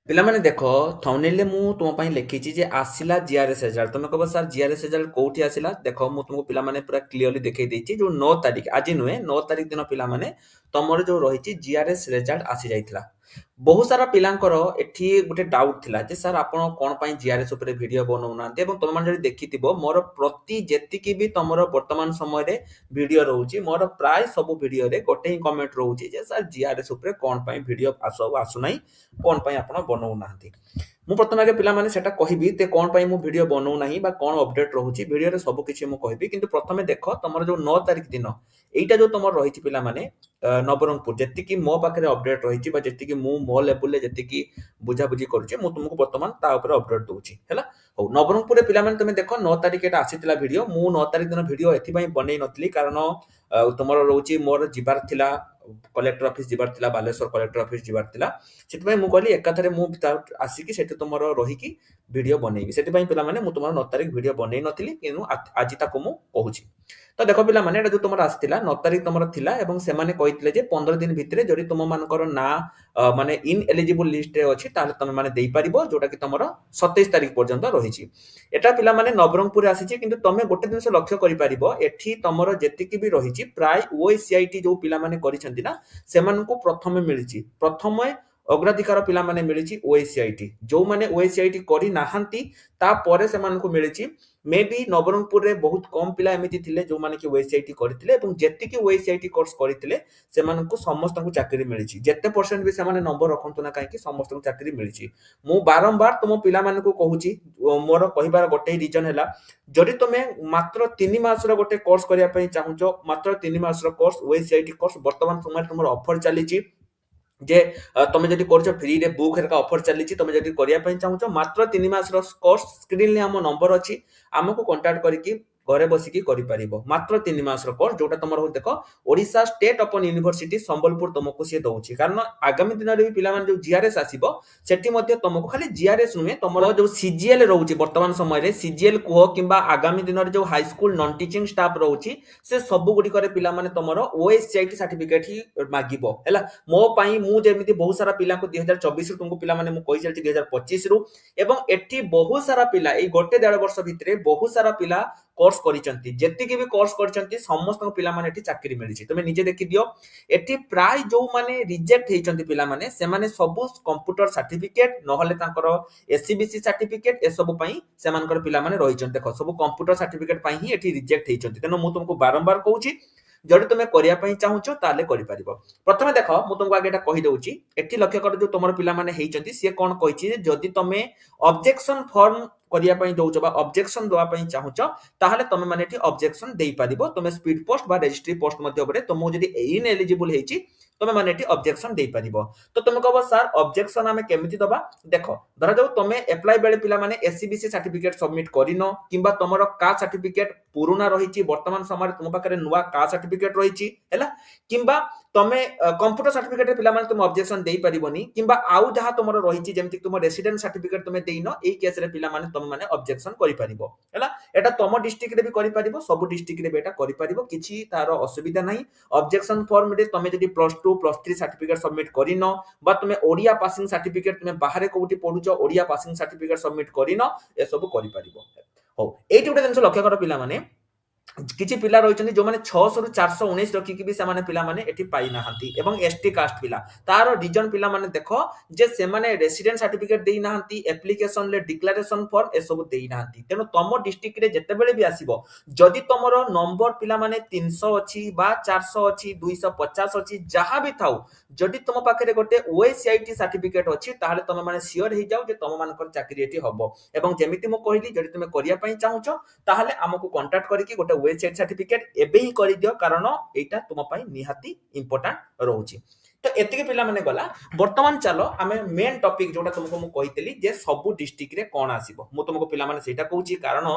ପିଲାମାନେ ଦେଖ ଥମ୍ବନେଲରେ ମୁଁ ତୁମ ପାଇଁ ଲେଖିଛି ଯେ ଆସିଲା ଜିଆରଏସ୍ ରେଜଲ୍ଟ। ତମେ କହିବ ସାର୍ ଜିଆରଏସ୍ ରେଜଲ୍ଟ କୋଉଠି ଆସିଲା? ଦେଖ ମୁଁ ତୁମକୁ ପିଲାମାନେ ପୁରା କ୍ଲିୟରଲି ଦେଖେଇ ଦେଇଛି। ଯୋଉ 9 ତାରିଖ ଆଜି ନୁହେଁ 9 ତାରିଖ ଦିନ ପିଲାମାନେ ତମର ଯୋଉ ରହିଛି ଜିଆରଏସ୍ ରେଜଲ୍ଟ ଆସି ଯାଇଥିଲା। ବହୁତ ସାରା ପିଲାଙ୍କର ଏଠି ଗୋଟେ ଡାଉଟ୍ ଥିଲା ଯେ ସାର୍ ଆପଣ କଣ ପାଇଁ ଜିଆରଏସ୍ ଉପରେ ଭିଡିଓ ବନଉନାହାନ୍ତି ଏବଂ ତମେମାନେ ଯଦି ଦେଖିଥିବ ମୋର ପ୍ରତି ଯେତିକି ବି ତମର ବର୍ତ୍ତମାନ ସମୟରେ ଭିଡିଓ ରହୁଛି ମୋର ପ୍ରାୟ ସବୁ ଭିଡିଓରେ ଗୋଟେ ହିଁ କମେଣ୍ଟ ରହୁଛି ଯେ ସାର୍ ଜିଆରଏସ୍ ଉପରେ କଣ ପାଇଁ ଭିଡିଓ ଆସୁନାହିଁ, କଣ ପାଇଁ ଆପଣ ବନଉନାହାନ୍ତି। ମୁଁ ପ୍ରଥମେ ଆଗେ ପିଲାମାନେ ସେଟା କହିବି ଯେ କଣ ପାଇଁ ମୁଁ ଭିଡିଓ ବନଉନାହିଁ ବା କଣ ଅପଡେଟ୍ ରହୁଛି ଭିଡିଓରେ ସବୁ କିଛି ମୁଁ କହିବି। କିନ୍ତୁ ପ୍ରଥମେ ଦେଖ ତମର ଯୋଉ 9 ତାରିଖ ଦିନ ଏଇଟା ଯୋଉ ତମର ରହିଛି ପିଲାମାନେ ନବରଙ୍ଗପୁର ଯେତିକି ମୋ ପାଖରେ ଅପଡେଟ୍ ରହିଛି ବା ଯେତିକି ମୁଁ ମୋ ଲେବୁଲରେ ଯେତିକି ବୁଝାବୁଝି କରୁଛି ମୁଁ ତୁମକୁ ବର୍ତ୍ତମାନ ତା ଉପରେ ଅପଡେଟ୍ ଦଉଛି ହେଲା। ହଉ ନବରଙ୍ଗପୁରରେ ପିଲାମାନେ ତମେ ଦେଖ 9 ତାରିଖ ଏଟା ଆସିଥିଲା ଭିଡିଓ। ମୁଁ 9 ତାରିଖ ଦିନ ଭିଡିଓ ଏଥିପାଇଁ ବନେଇ ନଥିଲି କାରଣ ତମର ରହୁଛି ମୋର ଯିବାର ଥିଲା କଲେକ୍ଟର ଅଫିସ ଯିବାର ଥିଲା, ବାଲେଶ୍ୱର କଲେକ୍ଟର ଅଫିସ ଯିବାର ଥିଲା। ସେଥିପାଇଁ ମୁଁ କହିଲି ଏକାଥରେ ମୁଁ ଆସିକି ସେଠି ତୁମର ରହିକି ଭିଡିଓ ବନେଇବି। ସେଥିପାଇଁ ପିଲାମାନେ ମୁଁ ତୁମର 9 ତାରିଖ ଭିଡିଓ ବନେଇ ନଥିଲି କିନ୍ତୁ ଆଜି ତାକୁ ମୁଁ କହୁଛି। ତ ଦେଖ ପିଲାମାନେ ଏଟା ଯୋଉ ତମର ଆସିଥିଲା 9 ତାରିଖ ତମର ଥିଲା ଏବଂ ସେମାନେ କହିଥିଲେ ଯେ 15 ଦିନ ଭିତରେ ଯଦି ତୁମମାନଙ୍କର ନାଁ ମାନେ ଇନ୍ ଏଲିଜିବୁଲ ଲିଷ୍ଟରେ ଅଛି ତାହେଲେ ତମେ ମାନେ ଦେଇପାରିବ, ଯୋଉଟା କି ତମର 27 ତାରିଖ ପର୍ଯ୍ୟନ୍ତ ରହିଛି। ଏଟା ପିଲାମାନେ ନବରଙ୍ଗପୁରରେ ଆସିଛି କିନ୍ତୁ ତମେ ଗୋଟେ ଜିନିଷ ଲକ୍ଷ୍ୟ କରିପାରିବ ଏଠି ତମର ଯେତିକି ବି ରହିଛି ପ୍ରାୟ ଓଏସିଆଇଟି ଯୋଉ ପିଲାମାନେ କରିଛନ୍ତି ନା ସେମାନଙ୍କୁ ପ୍ରଥମେ ମିଳିଛି, ପ୍ରଥମେ ଅଗ୍ରାଧିକାର ପିଲାମାନେ ମିଳିଛି ଓଏସିଆଇଟି। ଯୋଉମାନେ ଓଏସିଆଇଟି କରିନାହାନ୍ତି ତାପରେ ସେମାନଙ୍କୁ ମିଳିଛି। ମେ ବି ନବରଙ୍ଗପୁରରେ ବହୁତ କମ ପିଲା ଏମିତି ଥିଲେ ଯୋଉମାନେ କି ଓଏସିଆଇଟି କରିଥିଲେ ଏବଂ ଯେତିକି ଓଏସିଆଇଟି କୋର୍ସ କରିଥିଲେ ସେମାନଙ୍କୁ ସମସ୍ତଙ୍କୁ ଚାକିରି ମିଳିଛି। ଯେତେ ପରସେଣ୍ଟ ବି ସେମାନେ ନମ୍ବର ରଖନ୍ତୁ ନା କାହିଁକି ସମସ୍ତଙ୍କୁ ଚାକିରି ମିଳିଛି। ମୁଁ ବାରମ୍ବାର ତୁମ ପିଲାମାନଙ୍କୁ କହୁଛି, ମୋର କହିବାର ଗୋଟେ ରିଜନ ହେଲା ଯଦି ତମେ ମାତ୍ର 3 ମାସର ଗୋଟେ କୋର୍ସ କରିବା ପାଇଁ ଚାହୁଁଛ, ମାତ୍ର 3 ମାସର କୋର୍ସ ଓଏସିଆଇଟି କୋର୍ସ ବର୍ତ୍ତମାନ ସମୟରେ ତୁମର ଅଫର ଚାଲିଛି ଯେ ତମେ ଯଦି କରୁଛ ଫ୍ରିରେ ବୁକ୍ ହେରିକା ଅଫର ଚାଲିଛି। ତମେ ଯଦି କରିବା ପାଇଁ ଚାହୁଁଛ ମାତ୍ର 3 ମାସର କୋର୍ସ ସ୍କ୍ରିନରେ ଆମ ନମ୍ବର ଅଛି, ଆମକୁ କଣ୍ଟାକ୍ଟ କରିକି ଘରେ ବସିକି କରିପାରିବ। ମାତ୍ର 3 ମାସର କୋର୍ସ ଯୋଉଟା ତମର ଦେଖ Odisha state open university Sambalpur ତମକୁ ସିଏ ଦଉଛି। କାରଣ ଆଗାମୀ ଦିନରେ ବି ପିଲାମାନେ ଯୋଉ ଜିଆରଏସ୍ ଆସିବ ସେଠି ମଧ୍ୟ ତମକୁ ଖାଲି ଜିଆରଏସ୍ ନୁହେଁ ତମର ଯୋଉ ସିଜିଏଲ ରହୁଛି ବର୍ତ୍ତମାନ ସମୟରେ ସିଜିଏଲ କୁହ କିମ୍ବା ଆଗାମୀ ଦିନରେ ଯୋଉ ହାଇସ୍କୁଲ ନନ୍ ଟିଚିଂ ଷ୍ଟାଫ ରହୁଛି ସେ ସବୁ ଗୁଡିକରେ ପିଲାମାନେ ତମର ଓଏସିଆଇଟି ସାର୍ଟିଫିକେଟ ହିଁ ମାଗିବ ହେଲା। ମୋ ପାଇଁ ମୁଁ ଯେମିତି ବହୁତ ସାରା ପିଲାଙ୍କୁ 2024 ରୁ ତୁମକୁ ପିଲାମାନେ ମୁଁ କହି ଚାଲିଛି 2025 ରୁ ଏବଂ ଏଠି ବହୁତ ସାରା ପିଲା ଏଇ ଗୋଟେ ଦେଢ ବର୍ଷ ଭିତରେ ବହୁତ ସାରା ପିଲା କୋର୍ସ କରିଛନ୍ତି। ଯେତିକି ବି କୋର୍ସ କରିଛନ୍ତି ସମସ୍ତଙ୍କୁ ପିଲାମାନେ ଏଠି ଚାକିରି ମିଳିଛି। ତମେ ନିଜେ ଦେଖିଦିଅ ଏଠି ପ୍ରାୟ ଯୋଉମାନେ ରିଜେକ୍ଟ ହେଇଛନ୍ତି ପିଲାମାନେ ସେମାନେ ସବୁ କମ୍ପ୍ୟୁଟର ସାର୍ଟିଫିକେଟ ନହେଲେ ତାଙ୍କର ଏସସିବିସି ସାର୍ଟିଫିକେଟ ଏସବୁ ପାଇଁ ସେମାନଙ୍କର ପିଲାମାନେ ରହିଛନ୍ତି। ଦେଖ ସବୁ କମ୍ପ୍ୟୁଟର ସାର୍ଟିଫିକେଟ ପାଇଁ ହିଁ ଏଠି ରିଜେକ୍ଟ ହେଇଛନ୍ତି। ତେଣୁ ମୁଁ ତୁମକୁ ବାରମ୍ବାର କହୁଛି ଯଦି ତୁମେ କରିବା ପାଇଁ ଚାହୁଁଛ ତାହେଲେ କରିପାରିବ। ପ୍ରଥମେ ଦେଖ ମୁଁ ତୁମକୁ ଆগে ଏଟା କହିଦଉଛି, ଏଠି ଲକ୍ଷ୍ୟ କର ଯୋଉ ତମର ପିଲାମାନେ ହେଇଛନ୍ତି ସିଏ କଣ କହିଛି ଯେ ଯଦି ତମେ ଅବଜେକ୍ସନ ଫର୍ମ କରିବା ପାଇଁ ଦଉଛ ବା ଅବଜେକ୍ସନ ଦେବା ପାଇଁ ଚାହୁଁଛ ତାହେଲେ ତମେ ମାନେ ଏଠି ଅବଜେକ୍ସନ ଦେଇପାରିବ। ତମେ ସ୍ପିଡ ପୋଷ୍ଟ ବା ରେଜିଷ୍ଟ୍ରି ପୋଷ୍ଟ ମାଧ୍ୟମରେ ତମକୁ ଯଦି ଇନ୍ ଏଲିଜିବୁଲ ହେଇଛି ତମେ ମାନେ ଏଠି ଅବଜେକ୍ସନ ଦେଇପାରିବ। ତ ତମେ କହିବ ସାର୍ ଅବଜେକ୍ସନ ଆମେ କେମିତି ଦବା? ଦେଖ ଧରାଯାଉ ତମେ ଆପ୍ଲାଏ ବେଳେ ପିଲାମାନେ ଏସସିବିସି ସାର୍ଟିଫିକେଟ ସବମିଟ କରିନ କିମ୍ବା ତମର କାଷ୍ଟ ସାର୍ଟିଫିକେଟ ପୁରୁଣା ରହିଛି, ବର୍ତ୍ତମାନ ସମୟରେ ତୁମ ପାଖରେ ନୂଆ କାଷ୍ଟ ସାର୍ଟିଫିକେଟ ରହିଛି ହେଲା, କିମ୍ବା ତମେ କମ୍ପ୍ୟୁଟର ସାର୍ଟିଫିକେଟ ପିଲାମାନେ ତୁମେ ଅବଜେକ୍ସନ ଦେଇପାରିବନି କିମ୍ବା ଆଉ ଯାହା ତମର ରହିଛି ଯେମିତି ତୁମ ରେସିଡେନ୍ସ ସାର୍ଟିଫିକେଟ ତୁମେ ଦେଇନ ଏଇ କେସରେ ପିଲାମାନେ ତମେ ମାନେ ଅବଜେକ୍ସନ କରିପାରିବ ହେଲା। ଏଟା ତମ ଡିଷ୍ଟ୍ରିକ୍ଟରେ ବି କରିପାରିବ, ସବୁ ଡିଷ୍ଟ୍ରିକ୍ଟରେ ବି ଏଟା କରିପାରିବ, କିଛି ତାର ଅସୁବିଧା ନାହିଁ। ଅବଜେକ୍ସନ ଫର୍ମରେ ତମେ ଯଦି +2 +3 ସାର୍ଟିଫିକେଟ ସବମିଟ କରିନ ବା ତୁମେ ଓଡିଆ ପାସିଂ ସାର୍ଟିଫିକେଟ ତୁମେ ବାହାରେ କୋଉଠି ପଢୁଛ ଓଡିଆ ପାସିଂ ସାର୍ଟିଫିକେଟ ସବମିଟ କରିନ ଏସବୁ କରିପାରିବ। ହଉ ଏଇଠି ଗୋଟେ ଜିନିଷ ଲକ୍ଷ୍ୟ କର ପିଲାମାନେ କିଛି ପିଲା ରହିଛନ୍ତି ଯୋଉମାନେ 600 ରୁ 419 ରଖିକି ବି ସେମାନେ ପିଲାମାନେ ଏଠି ପାଇନାହାନ୍ତି ଏବଂ ଏସଟି କାଷ୍ଟ ପିଲା। ତାର ରିଜନ ପିଲାମାନେ ଦେଖ ଯେ ସେମାନେ ରେସିଡେନ୍ସ ସାର୍ଟିଫିକେଟ ଦେଇନାହାନ୍ତି, ଆପ୍ଲିକେସନରେ ଡିକ୍ଲାରେସନ ଫର୍ମ ଏସବୁ ଦେଇନାହାନ୍ତି। ତେଣୁ ତମ ଡିଷ୍ଟ୍ରିକ୍ଟରେ ଯେତେବେଳେ ବି ଆସିବ ଯଦି ତମର ନମ୍ବର ପିଲାମାନେ 300 ଅଛି ବା 400 ଅଛି 250 ଅଛି ଯାହା ବି ଥାଉ, ଯଦି ତମ ପାଖରେ ଗୋଟେ ଓଏସିଆଇଟି ସାର୍ଟିଫିକେଟ ଅଛି ତାହେଲେ ତମେ ମାନେ ସିଓର ହେଇଯାଉ ଯେ ତମ ମାନଙ୍କର ଚାକିରି ଏଠି ହବ। ଏବଂ ଯେମିତି ମୁଁ କହିଲି ଯଦି ତମେ କରିବା ପାଇଁ ଚାହୁଁଛ ତାହେଲେ ଆମକୁ କଣ୍ଟାକ୍ଟ କରିକି ଗୋଟେ ଓଏସିଆଇଟି ସାର୍ଟିଫିକେଟ ଏବେ ହିଁ କରିଦିଅ କାରଣ ଏଇଟା ତୁମ ପାଇଁ ନିହାତି ଇମ୍ପୋର୍ଟାଣ୍ଟ ରହୁଛି। ତ ଏତିକି ପିଲାମାନେ ଗଲା। ବର୍ତ୍ତମାନ ଚାଲ ଆମେ ମେନ୍ ଟପିକ ଯୋଉଟା ତୁମକୁ ମୁଁ କହିଥିଲି ଯେ ସବୁ ଡିଷ୍ଟ୍ରିକ୍ଟରେ କଣ ଆସିବ ମୁଁ ତୁମକୁ ପିଲାମାନେ ସେଇଟା କହୁଛି କାରଣ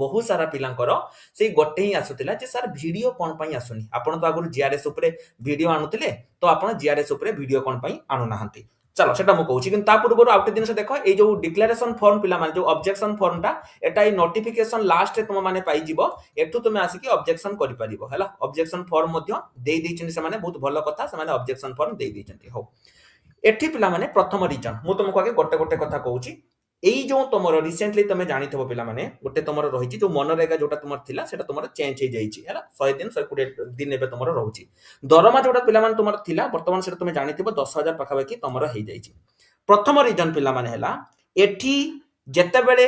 ବହୁତ ସାରା ପିଲାଙ୍କର ସେଇ ଗୋଟେ ହିଁ ଆସୁଥିଲା ଯେ ସାର୍ ଭିଡିଓ କଣ ପାଇଁ ଆସୁନି? ଆପଣ ତ ଆଗରୁ ଜିଆରଏସ୍ ଉପରେ ଭିଡିଓ ଆଣୁଥିଲେ ତ ଆପଣ ଜିଆରଏସ୍ ଉପରେ ଭିଡିଓ କଣ ପାଇଁ ଆଣୁନାହାନ୍ତି? ଚାଲ ସେଟା ମୁଁ କହୁଛି କିନ୍ତୁ ତା ପୂର୍ବରୁ ଆଉ ଗୋଟେ ଜିନିଷ ଦେଖ ଏଇ ଯୋଉ ଡିକ୍ଲାରେସନ ଫର୍ମ ପିଲାମାନେ ଯୋଉ ଅବଜେକ୍ସନ ଫର୍ମଟା ଏଟା ଏଇ ନୋଟିଫିକେସନ ଲାଷ୍ଟରେ ତୁମ ମାନେ ପାଇଯିବ। ଏଠୁ ତୁମେ ଆସିକି ଅବଜେକ୍ସନ କରିପାରିବ ହେଲା। ଅବଜେକ୍ସନ ଫର୍ମ ମଧ୍ୟ ଦେଇ ଦେଇଛନ୍ତି ସେମାନେ, ବହୁତ ଭଲ କଥା, ସେମାନେ ଅବଜେକ୍ସନ ଫର୍ମ ଦେଇ ଦେଇଛନ୍ତି। ହଉ एठी पिला माने प्रथम रीजन मु तुमको आगे गोटे गोटे कथा कहूची एई जो तुमरो रिसेंटली तमे जानिथबो पिला माने गोटे तुमरो रहिची जो मनरेगा जोटा तुमर थिला सेटा तुमरो चेंज हे जाईची हैला 100 दिन 120 दिन एबे तुमरो रहउची दरमा जोटा पिला माने तुमर थिला वर्तमान सेटा तुमे जानिथबो 10000 पाखा बाकी तुमरो हे जाईची प्रथम रीजन पिला माने हैला एठी जेते बेले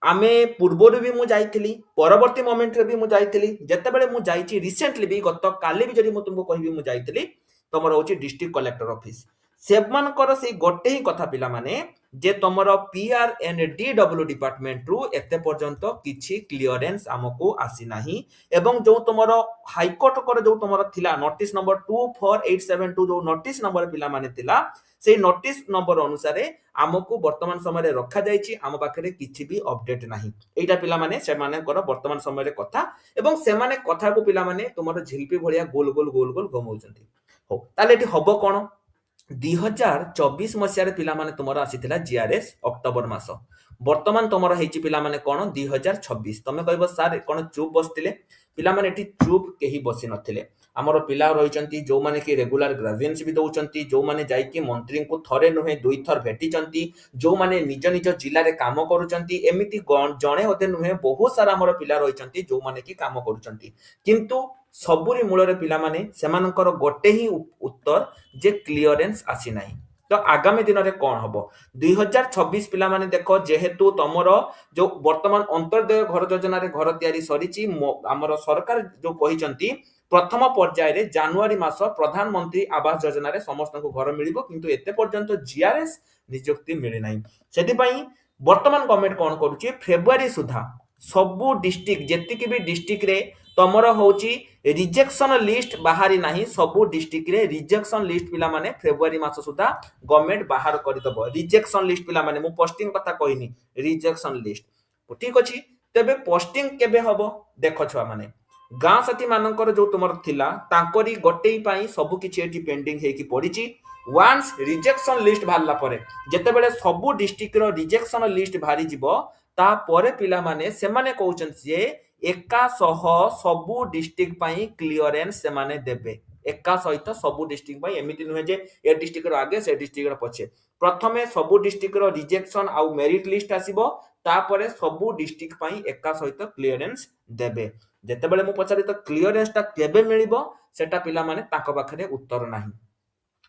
आमे पूर्वरु भी मु जाईथिली परवर्ती मोमेंट रे भी मु जाईथिली जेते बेले मु जाईची रिसेंटली भी गत काली भी जदी मु तुमको कहबी मु जाईथिली तुमरो होची डिस्ट्रिक्ट कलेक्टर ऑफिस सेमानकर से गोटे ही कथा पिला माने जे तुमरो पीआर एंड डीडब्ल्यू डिपार्टमेंट रु एते पर्यंत किछि क्लियरेंस हमको आसी नाही एवं जो तुमरो हाईकोर्ट कर जो तुमरो थिला नोटिस नंबर 24872 जो नोटिस नंबर पिला माने थिला से नोटिस नंबर अनुसार हमको वर्तमान समय रे रखा जाईची हम पाखरे किछि भी अपडेट नाही एटा पिला माने से माने कर वर्तमान समय रे कथा एवं से माने कथा को पिला माने तुमरो झिलपी भलिया गोल गोल गोल गोल घुमाउचंती हो ताले एटी हबो कोन 2024 मसिया पिला माने तुमरो आसीथिला जीआरएस अक्टोबर मास वर्तमान तुमरो हेची पिला माने कोन 2026 तमे कहबो सर कोन चुप बसतिले पिला माने एटी चुप केही बसी नथिले हमरो पिला रहिचंती जो माने कि रेगुलर ग्रेजुएंस भी दउचंती जो माने जाई कि मंत्री को थरे नुहे दुई थर भेटिचंती जो माने निज निज जिल्ला रे काम करूचंती एमिति जणे होते नुहे बहुत सारा हमरो पिला रहिचंती जो माने कि काम करूचंती किंतु सबुरी मूलरे पिला माने सेमानकर गोटे ही उत्तर जे क्लियरेंस आसी नाही तो आगामी दिन रे कोन हबो 2026 पिला माने देखो जेहेतु तमरो जो वर्तमान अंतर्दय घर योजना रे घर तयारी सरीची हमरो सरकार जो कहिचंती प्रथम पर्याय रे जनवरी मास प्रधानमंत्री आवास योजना रे समस्त को घर मिलिबो किंतु एते पर्यंत जीआरएस नियुक्ति मिली नाही सेति पई वर्तमान गवर्नमेंट कोन करूची फेब्रुआरी सुधा सबु डिस्ट्रिक्ट जेतिकि भी डिस्ट्रिक्ट रे तमरो होची रिजेक्शन लिस्ट बाहरी नाही सबु डिस्ट्रिक्ट रे रिजेक्शन लिस्ट पिला माने फेब्रुआरी मास सुधा गवर्नमेंट बाहर करि दबो रिजेक्शन लिस्ट पिला माने मु पोस्टिंग कथा कहिनी रिजेक्शन लिस्ट ठीक अछि तबे पोस्टिंग केबे हबो देखो छुआ माने गां साथी मानकर जो तुमर थिला तांकरी गोटेई पई सब किछि एटी पेंडिंग हे कि पड़िछि वंस रिजेक्शन लिस्ट भारला परे जेते बेले सबु डिस्ट्रिक्ट रो रिजेक्शन लिस्ट भारी जिवो ता परे पिला माने से माने कहउछन जे एका सह सबु डिस्ट्रिक्ट पई क्लियरेंस से माने देबे एका सहित सबु डिस्ट्रिक्ट पई एमिति नुहे जे ए डिस्ट्रिक्ट रो आगे से डिस्ट्रिक्ट रो पछे प्रथमे सबु डिस्ट्रिक्ट रो रिजेक्शन आउ मेरिट लिस्ट आसीबो तापरे सबु डिस्ट्रिक्ट पई एका सहित क्लियरेंस देबे जेते बेले मु पचारि तो क्लियरेंस ता केबे मिलिबो सेटा पिला माने ताको पाखरे उत्तर नाही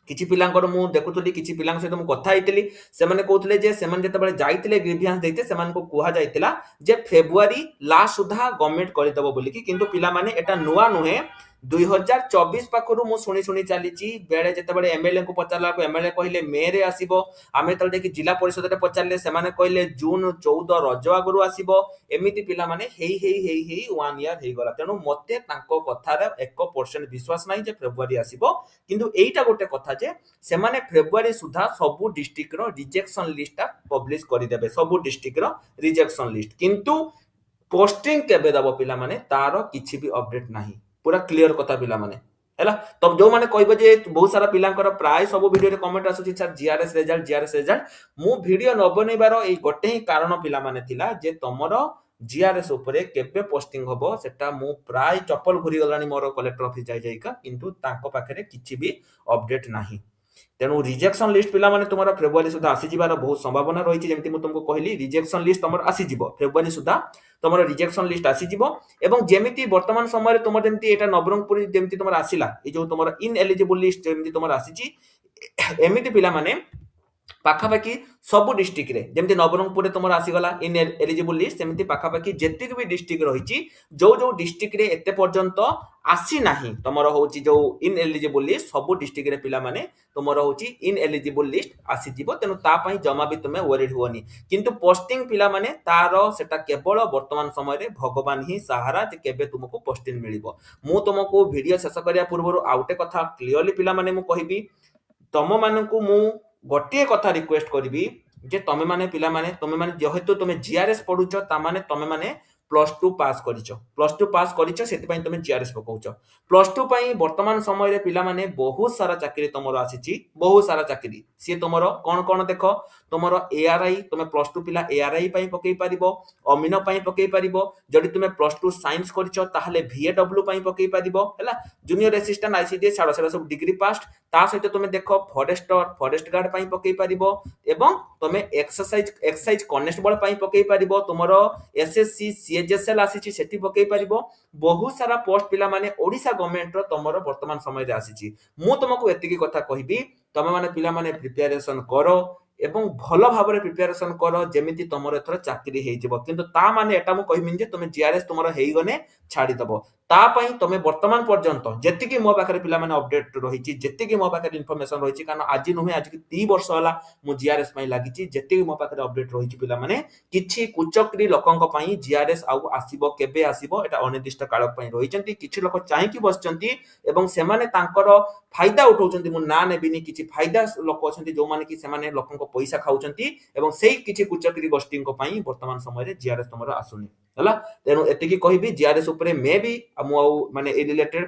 किछि पिलांकर मु देखुतली किछि पिलांक सहित मु कथा आइतली से माने कहउतले जे से माने जते बेले जाइतले ग्रीवियंस देते से माने को कुहा जाइतला जे फेब्रुआरी लास्ट सुधा गवर्नमेंट करि दबो बोली कि किंतु पिला माने एटा नुवा नुहे 2024 पाखरु मु सुनी सुनी चलीची बेले जते बेले एमएलए को पचारला को एमएलए कहिले मे रे आसीबो आमे तल देखि जिला परिषद रे पचारले से माने कहिले जून 14 रज आगरु आसीबो एमिति पिला माने हेई 1 ईयर हे गला तेनु मते तांको कथा रे 1% विश्वास नाही जे फेब्रुआरी आसीबो किंतु एईटा गोटे कथा जे से माने फेब्रुआरी सुधा सबु डिस्ट्रिक्ट रो रिजेक्शन लिस्ट पब्लिश करि देबे सबु डिस्ट्रिक्ट रो रिजेक्शन लिस्ट किंतु पोस्टिंग केबे दबो पिला माने तारो किछि भी अपडेट नाही पूरा क्लियर कथा पिला माने हैला तब जो माने कहबे जे बहुत सारा पिलांकर प्राय सब वीडियो रे कमेंट आसुची सर जीआरएस रिजल्ट मु वीडियो न बनेबारो ए गोटे ही कारण पिला माने थिला जे तमरो जीआरएस ऊपर केबे पोस्टिंग होबो सेटा मु प्राय चप्पल घुरी गलानी मोर कलेक्टर ऑफिस जाई जाईका किंतु तांको पाखरे किछि भी अपडेट नाही तेणु रिजेक्शन लिस्ट पिला माने तुमरा फेब्रुआरी सुधा आसी जिबार बहुत संभावना रही जेमति मु तुमको कहली रिजेक्शन लिस्ट तुमर आसी जिवो फेब्रुआरी सुधा तुमर रिजेक्शन लिस्ट आसी जिवो एवं जेमिति वर्तमान समय रे तुमर जेमति एटा नवरंगपुर जेमति तुमर आसीला ए जो तुमर इन एलिजिबल लिस्ट जेमति तुमर आसीची एमिति पिला माने पाखापाखि सबु डिस्ट्रिक्ट रे जेमति नवरंगपुर रे तुमर आसी गला इन एलिजिबल लिस्ट सेमति पाखापाखि जेतिक भी डिस्ट्रिक्ट रहिची जो जो डिस्ट्रिक्ट रे एते पर्यंत आसी नाही तुमर होची जो इन एलिजिबल लिस्ट सबु डिस्ट्रिक्ट रे पिला माने तुमर होची इन एलिजिबल लिस्ट आसी जिवो तेनु ता पई जमा भी तुमे वरीड होनी किंतु पोस्टिंग पिला माने तारो सेटा केवल वर्तमान समय रे भगवान ही सहारा जे केबे तुमको पोस्टिंग मिलिबो मु तुमको वीडियो शेष करिया पूर्व आउटे कथा क्लियरली पिला माने मु कहिबी तम मानकु मु गोटे कथा रिक्वेस्ट करी जे तमे माने पिला माने तमे माने जेहेतु तमे जीआरएस पढुछ ता माने तमे माने +2 पास करिछ +2 पास करिछ सेति पई तमे जीआरएस पकौछ +2 पई वर्तमान समय रे पिला माने बहुत सारा चाकरी तमरो आसीची बहुत सारा चाकरी से तमरो कोन कोन देखो तमरो एआरआई तमे +2 पिला एआरआई पई पकई परिबो अमीनो पई पकई परिबो जदि तमे +2 साइंस करिछ ताहले वीएडब्ल्यू पई पकई परिबो हैला जूनियर असिस्टेंट आईसीडीएस छाड़ सब डिग्री पास ତା ସହିତ ତୁମେ ଦେଖ ଫରେଷ୍ଟର ଫରେଷ୍ଟ ଗାର୍ଡ ପାଇଁ ପକେଇ ପାରିବ ଏବଂ ତୁମେ ଏକ୍ସସାଇଜ କନେଷ୍ଟବଳ ପାଇଁ ପକେଇ ପାରିବ ତୁମର ଏସଏସସି ସିଏଚଏସଏଲ ଆସିଛି ସେଠି ପକେଇ ପାରିବ ବହୁତ ସାରା ପୋଷ୍ଟ ପିଲାମାନେ ଓଡିଶା ଗଭର୍ଣ୍ଣମେଣ୍ଟର ତମର ବର୍ତ୍ତମାନ ସମୟରେ ଆସିଛି ମୁଁ ତୁମକୁ ଏତିକି କଥା କହିବି ତମେ ମାନେ ପିଲାମାନେ ପ୍ରିପାରେସନ କର ଏବଂ ଭଲ ଭାବରେ ପ୍ରିପାରେସନ କର ଯେମିତି ତମର ଏଥର ଚାକିରି ହେଇଯିବ କିନ୍ତୁ ତା ମାନେ ଏଟା ମୁଁ କହିବିନି ଯେ ତମେ ଜିଆରଏସ୍ ତୁମର ହେଇଗଲେ ଛାଡ଼ିଦବ ତା ପାଇଁ ତମେ ବର୍ତ୍ତମାନ ପର୍ଯ୍ୟନ୍ତ ଯେତିକି ମୋ ପାଖରେ ପିଲାମାନେ ଅପଡେଟ ରହିଛି ଯେତିକି ମୋ ପାଖରେ ଇନଫର୍ମେସନ ରହିଛି କାରଣ ଆଜି ନୁହେଁ ଆଜି 3 ବର୍ଷ ହେଲା ମୁଁ ଜିଆରଏସ୍ ପାଇଁ ଲାଗିଛି ଯେତିକି ମୋ ପାଖରେ ଅପଡେଟ ରହିଛି ପିଲାମାନେ କିଛି କୁଚକ୍ରି ଲୋକଙ୍କ ପାଇଁ ଜିଆରଏସ୍ ଆଉ ଆସିବ କେବେ ଆସିବ ଏଟା ଅନିର୍ଦ୍ଦିଷ୍ଟ କାଳ ପାଇଁ ରହିଛନ୍ତି କିଛି ଲୋକ ଚାହିଁକି ବସିଛନ୍ତି ଏବଂ ସେମାନେ ତାଙ୍କର ଫାଇଦା ଉଠାଉଛନ୍ତି ମୁଁ ନା ନେବିନି କିଛି ଫାଇଦା ଲୋକ ଅଛନ୍ତି ଯୋଉମାନେ କି ସେମାନେ ଲୋକଙ୍କ ପଇସା ଖାଉଛନ୍ତି ଏବଂ ସେଇ କିଛି କୁଚକ୍ରି ଗୋଷ୍ଠୀଙ୍କ ପାଇଁ ବର୍ତ୍ତମାନ ସମୟରେ ଜିଆରଏସ୍ ତମର ଆସୁନି ହେଲା ତେଣୁ ଏତିକି କହିବି ଜିଆରଏସ୍ ଉପରେ ମେ ବି ମୁଁ ଆଉ ମାନେ ଏ ରିଲେଟେଡ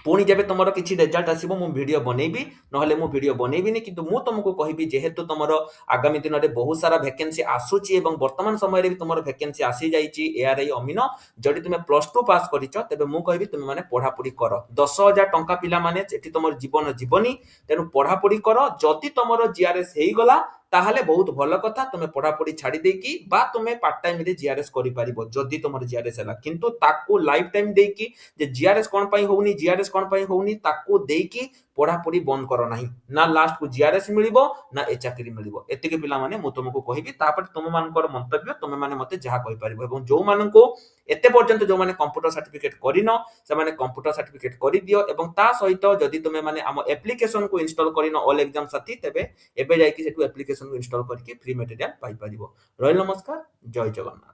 ପୁଣି ଯେବେ ତମର କିଛି ରେଜଲ୍ଟ ଆସିବ ମୁଁ ଭିଡିଓ ବନେଇବି ନହେଲେ ମୁଁ ଭିଡିଓ ବନେଇବିନି କିନ୍ତୁ ମୁଁ ତମକୁ କହିବି ଯେହେତୁ ତମର ଆଗାମୀ ଦିନରେ ବହୁତ ସାରା ଭ୍ୟାକେନ୍ସି ଆସୁଛି ଏବଂ ବର୍ତ୍ତମାନ ସମୟରେ ବି ତମର ଭ୍ୟାକେନ୍ସି ଆସିଯାଇଛି ଏଆରଆଇ ଅମିନ ଯଦି ତୁମେ ପ୍ଲସ ଟୁ ପାସ୍ କରିଛ ତେବେ ମୁଁ କହିବି ତୁମେ ମାନେ ପଢାପଢି କର 10,000 ଟଙ୍କା ପିଲାମାନେ ଏଠି ତମର ଜୀବନ ଜୀବନି ତେଣୁ ପଢାପଢି କର ଯଦି ତମର ଜିଆରଏସ୍ ହେଇଗଲା ତାହେଲେ ବହୁତ ଭଲ କଥା ତୁମେ ପଢାପଢି ଛାଡି ଦେଇକି ବା ତୁମେ ପାର୍ଟ ଟାଇମ ରେ ଜିଆରଏସ୍ କରିପାରିବ ଯଦି ତମର ଜିଆରଏସ୍ ହେଲା କିନ୍ତୁ ତାକୁ ଲାଇଫ ଟାଇମ ଦେଇକି ଯେ ଜିଆରଏସ୍ କଣ ପାଇଁ ହଉନି ଜିଆରଏସ୍ କଣ ପାଇଁ ହଉନି ତାକୁ ଦେଇକି ପଢାପଢି ବନ୍ଦ କର ନାହିଁ ନା ଲାଷ୍ଟ କୁ ଜିଆରଏସ୍ ମିଳିବ ନା ଏ ଚାକିରି ମିଳିବ ଏତିକି ପିଲାମାନେ ମୁଁ ତୁମକୁ କହିବି ତାପରେ ତୁମମାନଙ୍କର ମନ୍ତବ୍ୟ ତୁମେମାନେ ମତେ ଯାହା କହିପାରିବ ଏବଂ ଯୋଉମାନଙ୍କୁ ଏତେ ପର୍ଯ୍ୟନ୍ତ ଯୋଉମାନେ କମ୍ପ୍ୟୁଟର ସାର୍ଟିଫିକେଟ କରିନ ସେମାନେ କମ୍ପ୍ୟୁଟର ସାର୍ଟିଫିକେଟ କରିଦିଅ ଏବଂ ତା ସହିତ ଯଦି ତୁମେ ମାନେ ଆମ ଆପ୍ଲିକେସନକୁ ଇନଷ୍ଟଲ କରିନ ଅଲ୍ ଏକ୍ସାମ ସାଥୀ ତେବେ ଏବେ ଯାଇକି ସେଠୁ ଆପ୍ଲିକେସନକୁ ଇନଷ୍ଟଲ କରିକି ଫ୍ରି ମେଟେରିଆଲ ପାଇପାରିବ ରହିଲ ନମସ୍କାର ଜୟ ଜଗନ୍ନାଥ